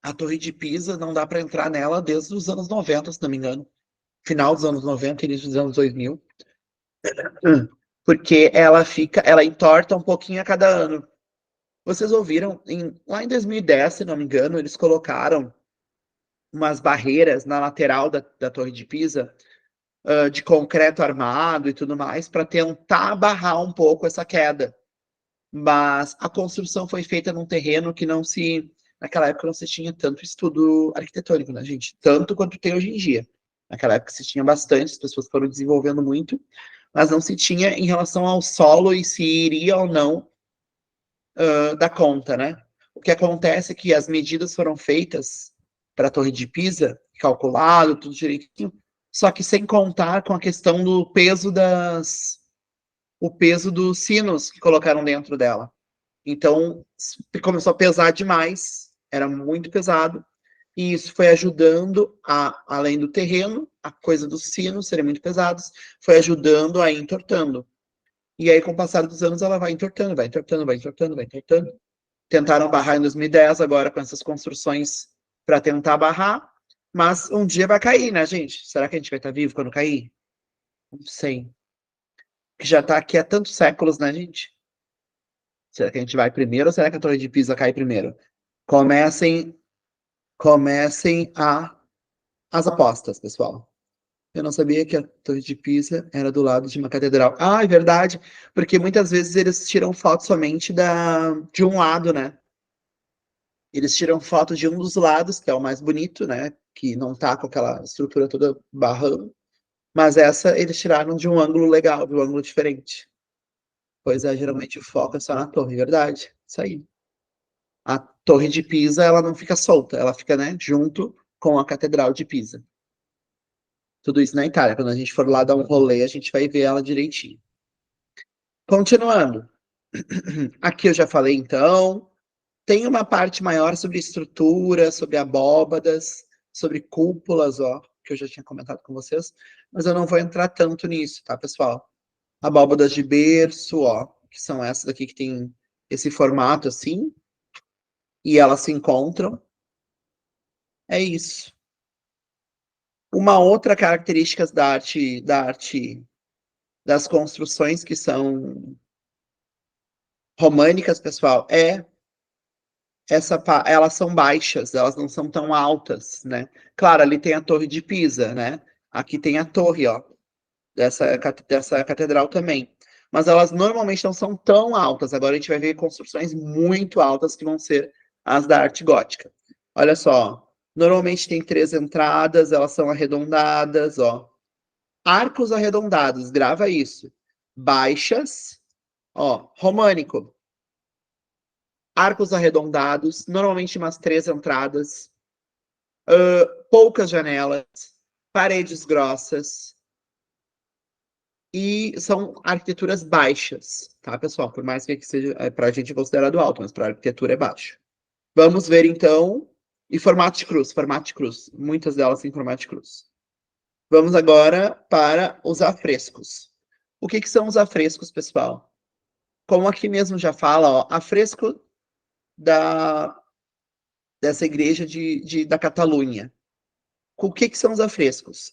A Torre de Pisa não dá para entrar nela desde os anos 90, se não me engano. Final dos anos 90, início dos anos 2000. Porque ela entorta um pouquinho a cada ano. Vocês ouviram, lá em 2010, se não me engano, eles colocaram umas barreiras na lateral da Torre de Pisa, de concreto armado e tudo mais, para tentar barrar um pouco essa queda. Mas a construção foi feita num terreno que não se... Naquela época não se tinha tanto estudo arquitetônico, né, gente? Tanto quanto tem hoje em dia. Naquela época se tinha bastante, as pessoas foram desenvolvendo muito, mas não se tinha em relação ao solo e se iria ou não dar conta, né? O que acontece é que as medidas foram feitas para a Torre de Pisa, calculado, tudo direitinho, só que sem contar com a questão do peso o peso dos sinos que colocaram dentro dela. Então, começou a pesar demais, era muito pesado, e isso foi ajudando, além do terreno, a coisa dos sinos serem muito pesados, foi ajudando a ir entortando. E aí, com o passar dos anos, ela vai entortando, vai entortando, vai entortando, vai entortando. Tentaram barrar em 2010, agora com essas construções para tentar barrar, mas um dia vai cair, né, gente? Será que a gente vai estar vivo quando cair? Não sei. Que já está aqui há tantos séculos, né, gente? Será que a gente vai primeiro ou será que a Torre de Pisa cai primeiro? Comecem as apostas, pessoal. Eu não sabia que a Torre de Pisa era do lado de uma catedral. Ah, é verdade, porque muitas vezes eles tiram foto somente de um lado, né? Eles tiram foto de um dos lados, que é o mais bonito, né? Que não tá com aquela estrutura toda barrando. Mas essa eles tiraram de um ângulo legal, de um ângulo diferente. Pois é, geralmente o foco é só na torre, verdade. Isso aí. A Torre de Pisa, ela não fica solta, ela fica, né, junto com a Catedral de Pisa. Tudo isso na Itália. Quando a gente for lá dar um rolê, a gente vai ver ela direitinho. Continuando. Aqui eu já falei, então. Tem uma parte maior sobre estrutura, sobre abóbadas, sobre cúpulas, ó, que eu já tinha comentado com vocês, mas eu não vou entrar tanto nisso, tá, pessoal? Abóbadas de berço, ó, que são essas aqui que tem esse formato assim, e elas se encontram. É isso. Uma outra característica da arte das construções que são românicas, pessoal, elas são baixas, elas não são tão altas, né? Claro, ali tem a Torre de Pisa, né? Aqui tem a torre, ó, dessa catedral também. Mas elas normalmente não são tão altas. Agora a gente vai ver construções muito altas que vão ser as da arte gótica. Olha só, normalmente tem 3 entradas, elas são arredondadas, ó. Arcos arredondados, grava isso. Baixas, ó, românico. Arcos arredondados, normalmente umas 3 entradas, poucas janelas, paredes grossas, e são arquiteturas baixas, tá, pessoal? Por mais que seja, para a gente é considerado alto, mas para a arquitetura é baixo. Vamos ver, então, e formato de cruz, muitas delas em formato de cruz. Vamos agora para os afrescos. O que são os afrescos, pessoal? Como aqui mesmo já fala, ó, afresco dessa igreja da Catalunha. O que são os afrescos?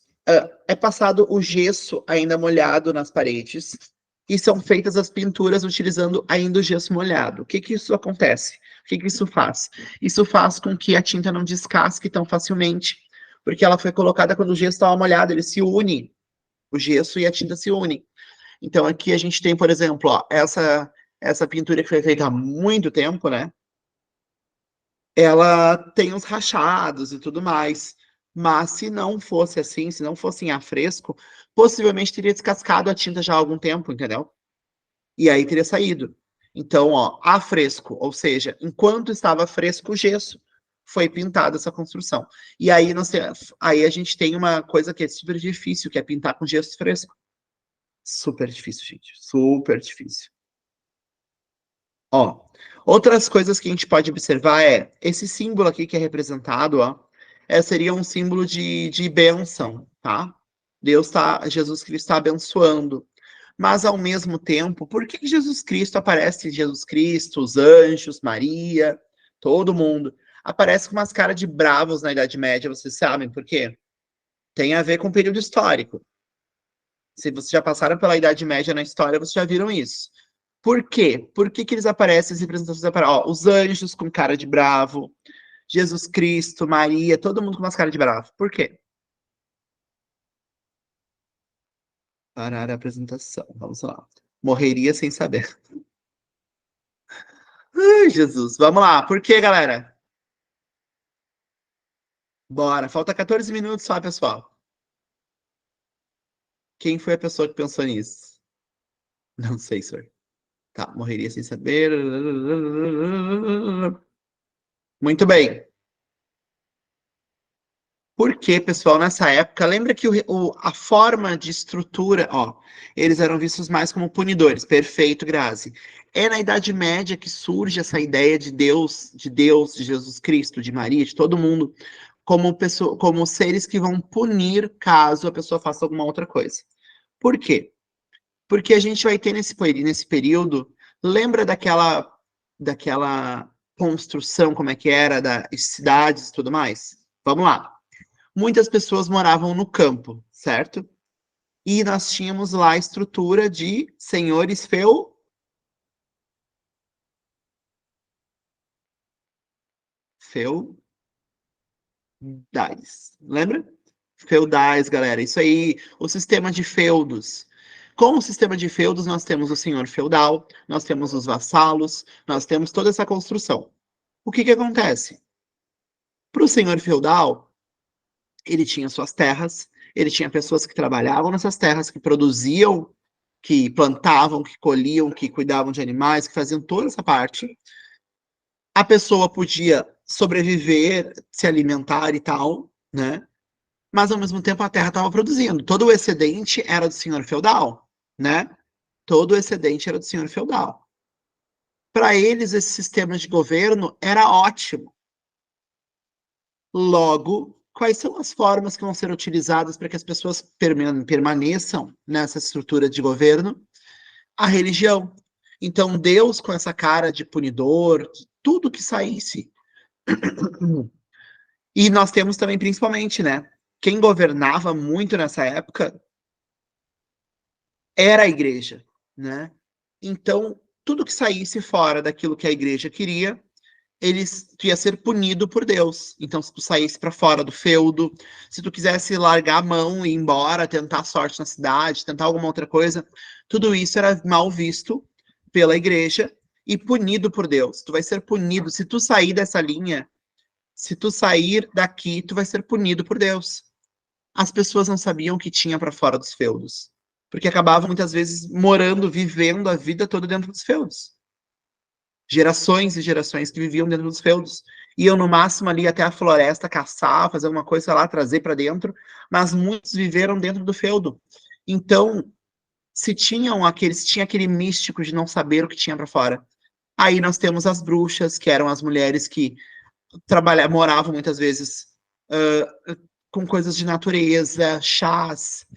É passado o gesso ainda molhado nas paredes e são feitas as pinturas utilizando ainda o gesso molhado. O que isso acontece? O que isso faz? Isso faz com que a tinta não descasque tão facilmente, porque ela foi colocada quando o gesso estava molhado, ele se une, o gesso e a tinta se unem. Então aqui a gente tem, por exemplo, ó, essa pintura que foi feita há muito tempo, né? Ela tem os rachados e tudo mais. Mas se não fosse assim, se não fosse em afresco, possivelmente teria descascado a tinta já há algum tempo, entendeu? E aí teria saído. Então, ó, afresco, ou seja, enquanto estava fresco o gesso, foi pintada essa construção. E aí, aí a gente tem uma coisa que é super difícil, que é pintar com gesso fresco. Super difícil, gente. Super difícil. Ó, outras coisas que a gente pode observar é esse símbolo aqui que é representado, ó, seria um símbolo de bênção, tá? Jesus Cristo está abençoando. Mas ao mesmo tempo, por que Jesus Cristo aparece? Jesus Cristo, os anjos, Maria, todo mundo aparece com umas caras de bravos na Idade Média, vocês sabem por quê? Tem a ver com o período histórico. Se vocês já passaram pela Idade Média na história, vocês já viram isso. Por quê? Por que eles aparecem, as representações aparecem? Ó, os anjos com cara de bravo, Jesus Cristo, Maria, todo mundo com umas caras de bravo. Por quê? Parar a apresentação. Vamos lá. Morreria sem saber. Ai, Jesus. Vamos lá. Por quê, galera? Bora. Falta 14 minutos só, pessoal. Quem foi a pessoa que pensou nisso? Não sei, senhor. Tá, morreria sem saber. Muito bem. Porque, pessoal, nessa época, lembra que a forma de estrutura, ó, eles eram vistos mais como punidores. Perfeito, Grazi. É na Idade Média que surge essa ideia de Jesus Cristo, de Maria, de todo mundo, como seres que vão punir caso a pessoa faça alguma outra coisa. Por quê? Porque a gente vai ter nesse período, lembra daquela construção, como é que era, das cidades e tudo mais? Vamos lá. Muitas pessoas moravam no campo, certo? E nós tínhamos lá a estrutura de senhores feudais. Lembra? Feudais, galera. Isso aí, o sistema de feudos. Com o sistema de feudos, nós temos o senhor feudal, nós temos os vassalos, nós temos toda essa construção. O que acontece? Para o senhor feudal, ele tinha suas terras, ele tinha pessoas que trabalhavam nessas terras, que produziam, que plantavam, que colhiam, que cuidavam de animais, que faziam toda essa parte. A pessoa podia sobreviver, se alimentar e tal, né? Mas ao mesmo tempo a terra estava produzindo. Todo o excedente era do senhor feudal, né? Todo o excedente era do senhor feudal. Para eles, esse sistema de governo era ótimo. Logo, quais são as formas que vão ser utilizadas para que as pessoas permaneçam nessa estrutura de governo? A religião. Então, Deus, com essa cara de punidor, tudo que saísse. E nós temos também, principalmente, né? Quem governava muito nessa época era a igreja, né? Então, tudo que saísse fora daquilo que a igreja queria, tu ia ser punido por Deus. Então, se tu saísse para fora do feudo, se tu quisesse largar a mão e ir embora, tentar sorte na cidade, tentar alguma outra coisa, tudo isso era mal visto pela igreja e punido por Deus. Tu vai ser punido. Se tu sair dessa linha, se tu sair daqui, tu vai ser punido por Deus. As pessoas não sabiam o que tinha para fora dos feudos, porque acabavam muitas vezes morando, vivendo a vida toda dentro dos feudos. Gerações e gerações que viviam dentro dos feudos. Iam no máximo ali até a floresta caçar, fazer alguma coisa lá, trazer para dentro, mas muitos viveram dentro do feudo. Então, se tinha aquele místico de não saber o que tinha para fora. Aí nós temos as bruxas, que eram as mulheres que moravam muitas vezes com coisas de natureza, chás,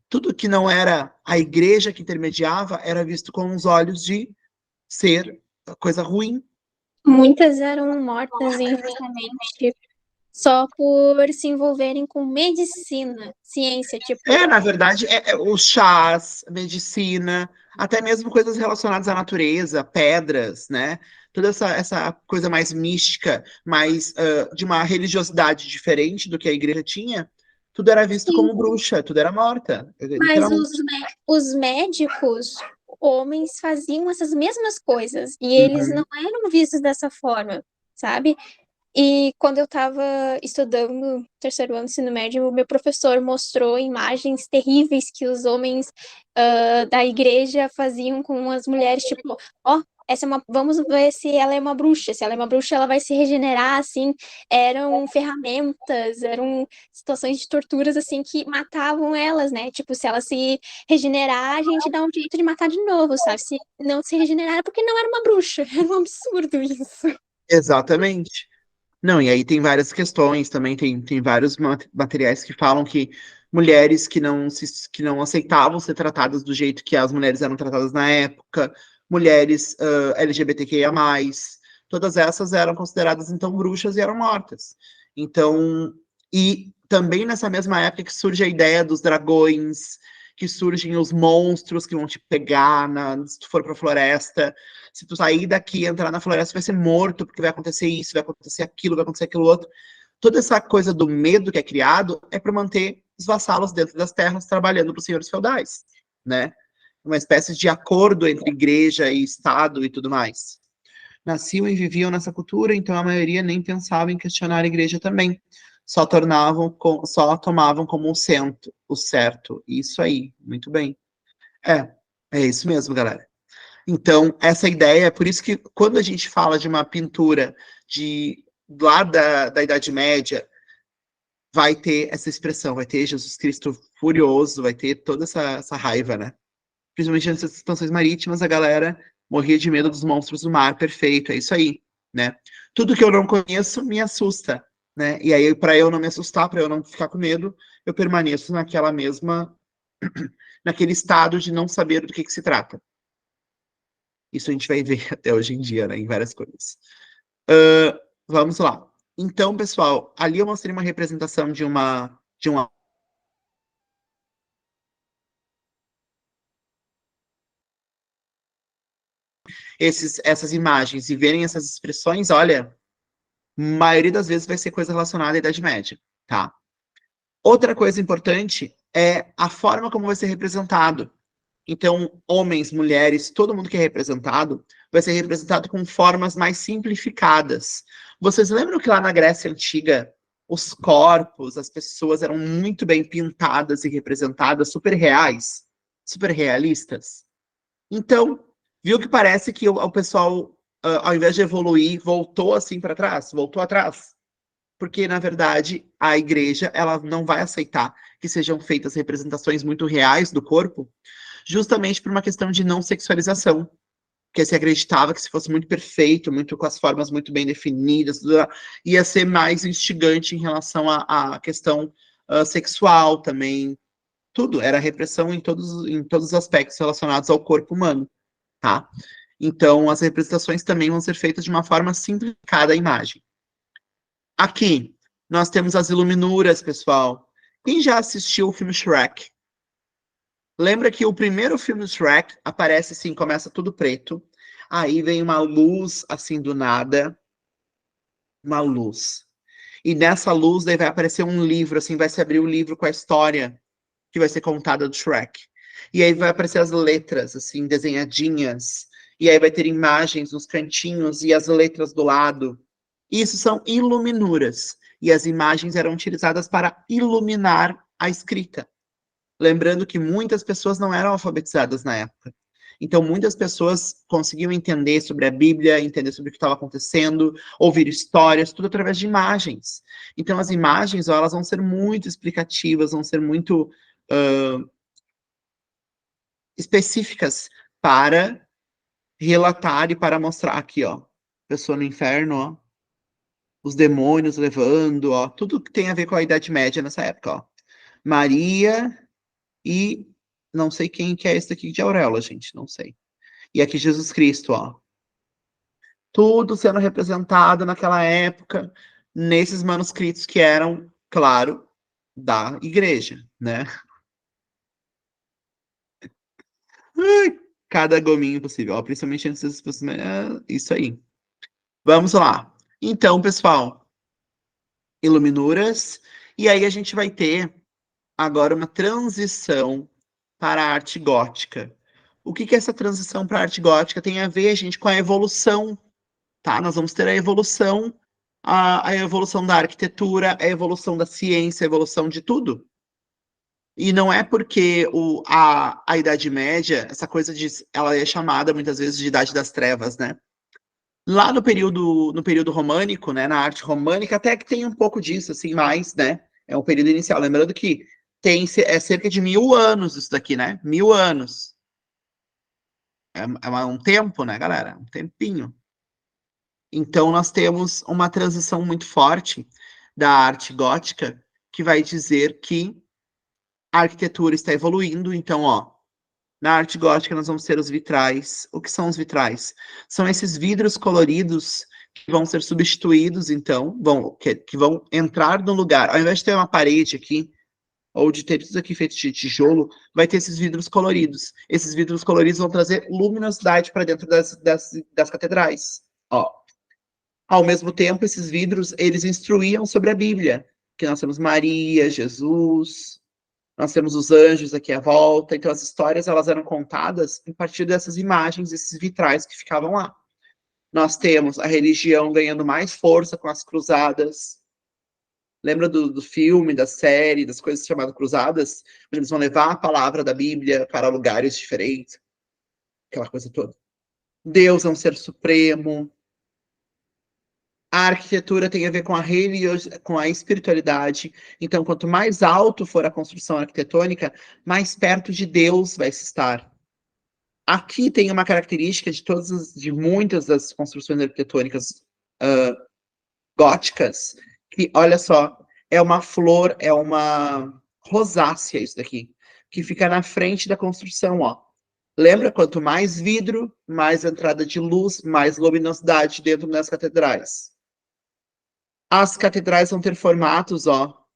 tudo que não era a igreja que intermediava era visto com os olhos de ser coisa ruim. Muitas eram mortas injustamente só por se envolverem com medicina, ciência, tipo. Na verdade, os chás, medicina, até mesmo coisas relacionadas à natureza, pedras, né? Toda essa coisa mais mística, mais de uma religiosidade diferente do que a igreja tinha, tudo era visto como bruxa, tudo era morta. Mas Literalmente. os médicos, homens, faziam essas mesmas coisas e eles não eram vistos dessa forma, sabe? E quando eu estava estudando terceiro ano do ensino médio, o meu professor mostrou imagens terríveis que os homens da igreja faziam com as mulheres, tipo, ó, vamos ver se ela é uma bruxa. Se ela é uma bruxa, ela vai se regenerar, assim. Eram ferramentas, eram situações de torturas, assim, que matavam elas, né? Tipo, se ela se regenerar, a gente dá um jeito de matar de novo, sabe? Se não se regenerar, é porque não era uma bruxa. Era um absurdo isso. Exatamente. Não, e aí tem várias questões também, tem vários materiais que falam que mulheres que não aceitavam ser tratadas do jeito que as mulheres eram tratadas na época, mulheres LGBTQIA+, todas essas eram consideradas então bruxas e eram mortas. Então, e também nessa mesma época que surge a ideia dos dragões, que surgem os monstros que vão te pegar se tu for pra floresta. Se tu sair daqui e entrar na floresta, vai ser morto, porque vai acontecer isso, vai acontecer aquilo outro. Toda essa coisa do medo que é criado é para manter os vassalos dentro das terras trabalhando para os senhores feudais, né? Uma espécie de acordo entre igreja e Estado e tudo mais. Nasciam e viviam nessa cultura, então a maioria nem pensava em questionar a igreja também. Só tomavam como o certo. Isso aí, muito bem. É isso mesmo, galera. Então, essa ideia, é por isso que quando a gente fala de uma pintura lá da Idade Média, vai ter essa expressão, vai ter Jesus Cristo furioso, vai ter toda essa raiva, né? Principalmente nessas expansões marítimas, a galera morria de medo dos monstros do mar, perfeito, é isso aí, né? Tudo que eu não conheço me assusta, né? E aí, para eu não me assustar, para eu não ficar com medo, eu permaneço naquele estado de não saber do que se trata. Isso a gente vai ver até hoje em dia, né, em várias coisas. Vamos lá. Então, pessoal, ali eu mostrei uma representação de uma essas imagens e verem essas expressões, olha, maioria das vezes vai ser coisa relacionada à Idade Média, tá? Outra coisa importante é a forma como vai ser representado. Então, homens, mulheres, todo mundo que é representado vai ser representado com formas mais simplificadas. Vocês lembram que lá na Grécia Antiga, os corpos, as pessoas eram muito bem pintadas e representadas, super reais, super realistas? Então, viu que parece que o pessoal, ao invés de evoluir, voltou assim para trás, voltou atrás? Porque, na verdade, a igreja ela não vai aceitar que sejam feitas representações muito reais do corpo, justamente por uma questão de não sexualização, porque se acreditava que se fosse muito perfeito, muito com as formas muito bem definidas, ia ser mais instigante em relação à questão sexual também. Tudo era repressão em todos os aspectos relacionados ao corpo humano, tá? Então, as representações também vão ser feitas de uma forma simplificada à imagem. Aqui, nós temos as iluminuras, pessoal. Quem já assistiu o filme Shrek? Lembra que o primeiro filme do Shrek aparece assim, começa tudo preto. Aí vem uma luz, assim, do nada. Uma luz. E nessa luz, daí vai aparecer um livro, assim, vai se abrir o livro com a história que vai ser contada do Shrek. E aí vai aparecer as letras, assim, desenhadinhas. E aí vai ter imagens nos cantinhos e as letras do lado. Isso são iluminuras. E as imagens eram utilizadas para iluminar a escrita. Lembrando que muitas pessoas não eram alfabetizadas na época. Então, muitas pessoas conseguiam entender sobre a Bíblia, entender sobre o que estava acontecendo, ouvir histórias, tudo através de imagens. Então, as imagens, ó, elas vão ser muito explicativas, vão ser muito específicas para relatar e para mostrar aqui, ó, pessoa no inferno, ó, os demônios levando, ó, tudo que tem a ver com a Idade Média nessa época, ó. Maria E não sei quem que é esse aqui de auréola, gente, não sei. E aqui Jesus Cristo, ó. Tudo sendo representado naquela época, nesses manuscritos que eram, claro, da igreja, né? Ai, cada gominho possível, ó, principalmente antes das isso aí. Vamos lá. Então, pessoal, iluminuras, e aí a gente vai ter agora uma transição para a arte gótica. O que que essa transição para a arte gótica tem a ver, gente, com a evolução, tá? Nós vamos ter a evolução, a evolução da arquitetura, a evolução da ciência, a evolução de tudo. E não é porque a Idade Média, essa coisa de, ela é chamada muitas vezes de Idade das Trevas, né? Lá no período românico, né, na arte românica, até que tem um pouco disso, assim, mais, né? É um período inicial. Lembrando que é cerca de 1000 anos isso daqui, né? 1000 anos. É um tempo, né, galera? Um tempinho. Então, nós temos uma transição muito forte da arte gótica, que vai dizer que a arquitetura está evoluindo. Então, ó, na arte gótica nós vamos ter os vitrais. O que são os vitrais? São esses vidros coloridos que vão ser substituídos, então, que vão entrar no lugar. Ao invés de ter uma parede aqui, ou de ter tudo aqui feito de tijolo, vai ter esses vidros coloridos. Esses vidros coloridos vão trazer luminosidade para dentro das catedrais. Ó. Ao mesmo tempo, esses vidros, eles instruíam sobre a Bíblia, que nós temos Maria, Jesus, nós temos os anjos aqui à volta. Então, as histórias, elas eram contadas a partir dessas imagens, esses vitrais que ficavam lá. Nós temos a religião ganhando mais força com as cruzadas. Lembra do filme, da série, das coisas chamadas cruzadas? Eles vão levar a palavra da Bíblia para lugares diferentes. Aquela coisa toda. Deus é um ser supremo. A arquitetura tem a ver com com a espiritualidade. Então, quanto mais alto for a construção arquitetônica, mais perto de Deus vai se estar. Aqui tem uma característica de muitas das construções arquitetônicas góticas, que, olha só, é uma flor, é uma rosácea isso daqui, que fica na frente da construção, ó. Lembra? Quanto mais vidro, mais entrada de luz, mais luminosidade dentro das catedrais. As catedrais vão ter formatos, ó,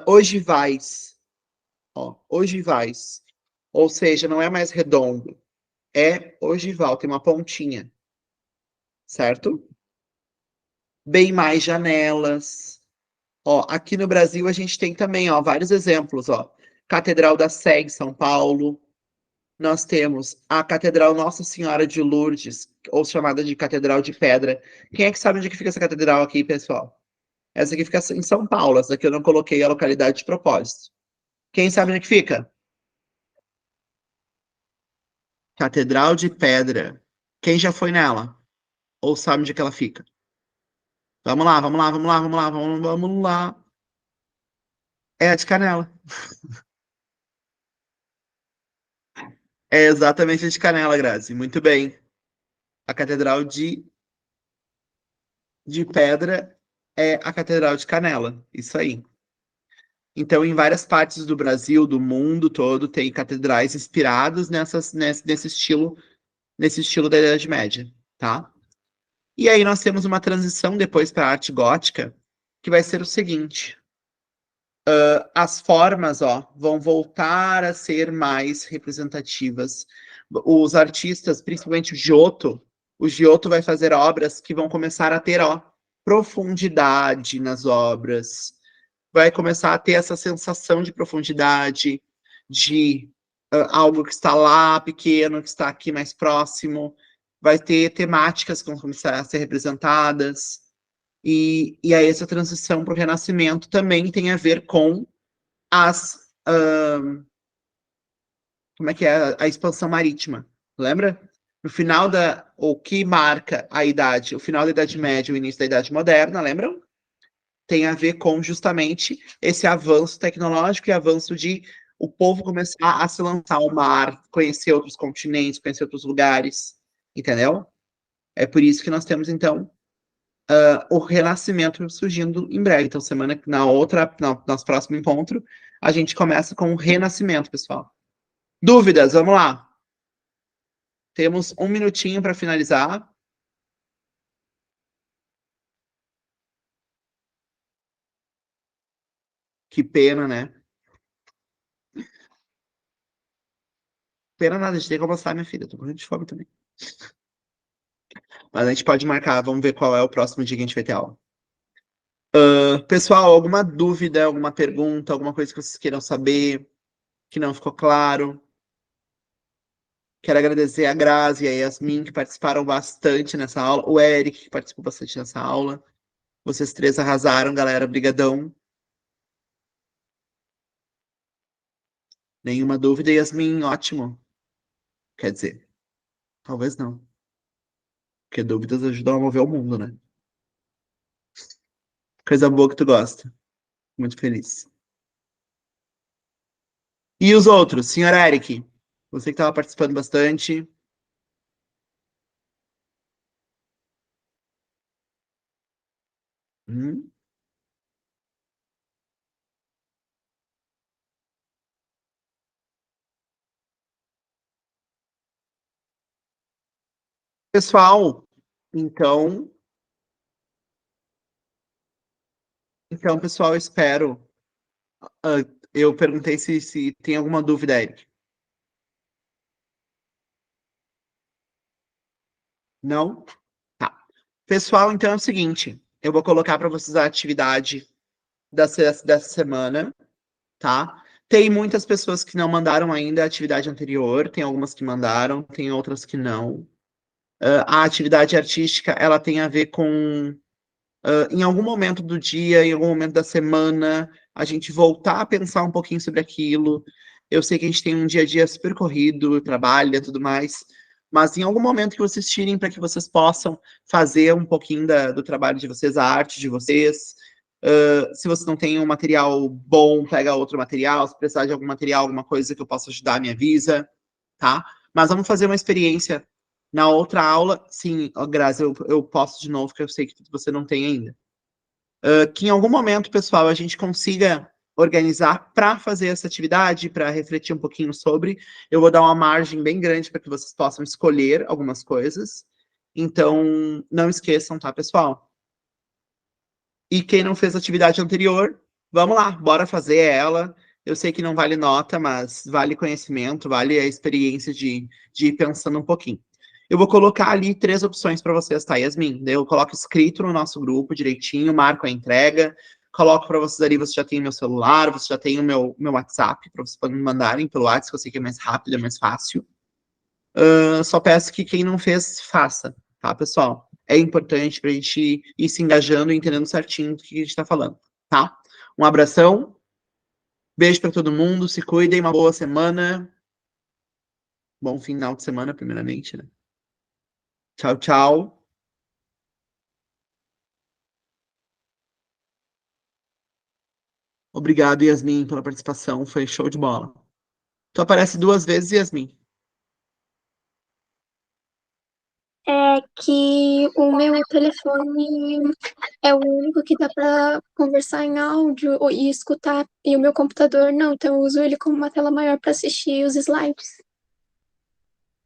ogivais. Ó, ogivais. Ou seja, não é mais redondo. É ogival, tem uma pontinha. Certo? Bem mais janelas. Ó, aqui no Brasil a gente tem também, ó, vários exemplos, ó. Catedral da Sé, em São Paulo. Nós temos a Catedral Nossa Senhora de Lourdes, ou chamada de Catedral de Pedra. Quem é que sabe onde é que fica essa catedral aqui, pessoal? Essa aqui fica em São Paulo. Essa aqui eu não coloquei a localidade de propósito. Quem sabe onde é que fica? Catedral de Pedra. Quem já foi nela? Ou sabe onde é que ela fica? Vamos lá, vamos lá, vamos lá, vamos lá, vamos lá. É a de Canela. É exatamente a de Canela, Grazi. Muito bem. A Catedral de Pedra é a Catedral de Canela. Isso aí. Então, em várias partes do Brasil, do mundo todo, tem catedrais inspiradas nesse estilo da Idade Média, tá? E aí nós temos uma transição depois para a arte gótica, que vai ser o seguinte: as formas, ó, vão voltar a ser mais representativas. Os artistas, principalmente o Giotto vai fazer obras que vão começar a ter, ó, profundidade nas obras. Vai começar a ter essa sensação de profundidade, de algo que está lá pequeno, que está aqui mais próximo. Vai ter temáticas que vão começar a ser representadas. E aí essa transição para o Renascimento também tem a ver com as... como é que é? A expansão marítima. Lembra? No final o que marca a idade, o final da Idade Média e o início da Idade Moderna, lembram? Tem a ver com justamente esse avanço tecnológico e avanço de o povo começar a se lançar ao mar, conhecer outros continentes, conhecer outros lugares, entendeu? É por isso que nós temos, então, o Renascimento surgindo em breve. Então, nosso próximo encontro, a gente começa com o renascimento, pessoal. Dúvidas? Vamos lá. Temos 1 minutinho para finalizar. Que pena, né? Pena nada, a gente tem que almoçar, minha filha. Tô morrendo de fome também. Mas a gente pode marcar, vamos ver qual é o próximo dia que a gente vai ter aula. Pessoal, alguma dúvida, alguma pergunta, alguma coisa que vocês queiram saber, que não ficou claro? Quero agradecer a Grazi e a Yasmin, que participaram bastante nessa aula, o Eric, que participou bastante nessa aula. Vocês três arrasaram, galera. Brigadão. Nenhuma dúvida, Yasmin, ótimo. Quer dizer, talvez não. Porque dúvidas ajudam a mover o mundo, né? Coisa boa que tu gosta. Muito feliz. E os outros? Senhor Eric, você que estava participando bastante. Hum. Pessoal, então, pessoal, eu espero. Eu perguntei se tem alguma dúvida, Eric. Não? Tá. Pessoal, então é o seguinte, eu vou colocar para vocês a atividade dessa semana, tá? Tem muitas pessoas que não mandaram ainda a atividade anterior, tem algumas que mandaram, tem outras que não. A atividade artística, ela tem a ver com, em algum momento do dia, em algum momento da semana, a gente voltar a pensar um pouquinho sobre aquilo. Eu sei que a gente tem um dia a dia super corrido, trabalha, tudo mais, mas em algum momento que vocês tirem para que vocês possam fazer um pouquinho do trabalho de vocês, a arte de vocês. Se você não tem um material bom, pega outro material. Se precisar de algum material, alguma coisa que eu possa ajudar, me avisa, tá? Mas vamos fazer uma experiência na outra aula. Sim, ó, Grazi, eu posso de novo, que eu sei que você não tem ainda. Que em algum momento, pessoal, a gente consiga organizar para fazer essa atividade, para refletir um pouquinho sobre. Eu vou dar uma margem bem grande para que vocês possam escolher algumas coisas. Então, não esqueçam, tá, pessoal? E quem não fez a atividade anterior, vamos lá, bora fazer ela. Eu sei que não vale nota, mas vale conhecimento, vale a experiência de ir pensando um pouquinho. Eu vou colocar ali 3 opções para vocês, tá, Yasmin? Daí eu coloco escrito no nosso grupo direitinho, marco a entrega, coloco para vocês ali, você já tem meu celular, você já tem o meu WhatsApp, para vocês poderem me mandarem pelo WhatsApp, que eu sei que é mais rápido, é mais fácil. Só peço que quem não fez, faça, tá, pessoal? É importante para a gente ir se engajando e entendendo certinho do que a gente está falando, tá? Um abração, beijo para todo mundo, se cuidem, uma boa semana. Bom final de semana, primeiramente, né? Tchau, tchau. Obrigado, Yasmin, pela participação, foi show de bola. Tu aparece 2 vezes, Yasmin. É que o meu telefone é o único que dá para conversar em áudio e escutar, e o meu computador não, então eu uso ele como uma tela maior para assistir os slides.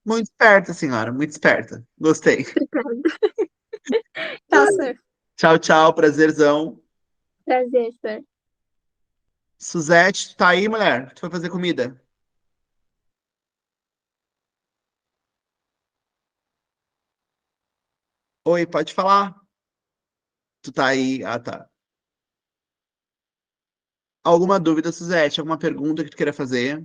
Muito esperta, senhora, muito esperta. Gostei. Tá, Sir. Tchau, tchau, prazerzão. Prazer, Sir. Suzete, tá aí, mulher? Tu foi fazer comida? Oi, pode falar? Tu tá aí? Ah, tá. Alguma dúvida, Suzete? Alguma pergunta que tu queira fazer?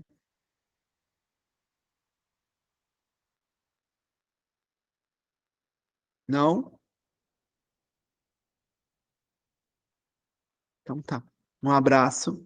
Não? Então tá. Um abraço.